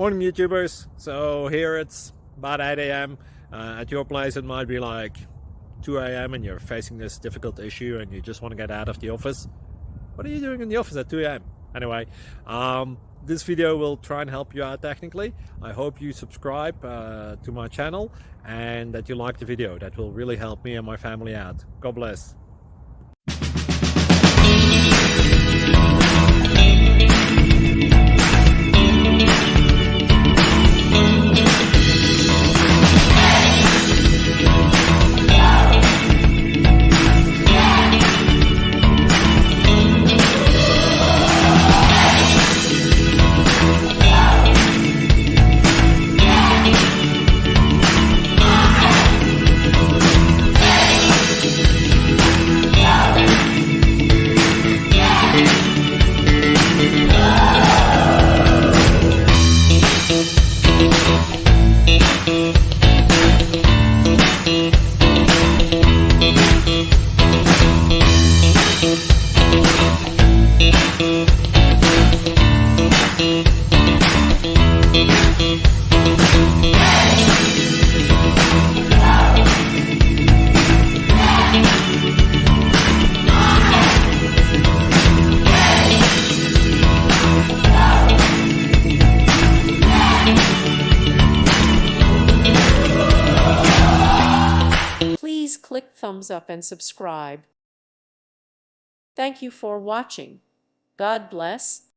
Morning YouTubers. So here it's about 8 a.m. At your place it might be like 2 a.m. and you're facing this difficult issue and you just want to get out of the office. What are you doing in the office at 2 a.m.? Anyway, this video will try and help you out technically. I hope you subscribe to my channel and that you like the video. That will really help me and my family out. God bless. Please click thumbs up and subscribe. Thank you for watching. God bless.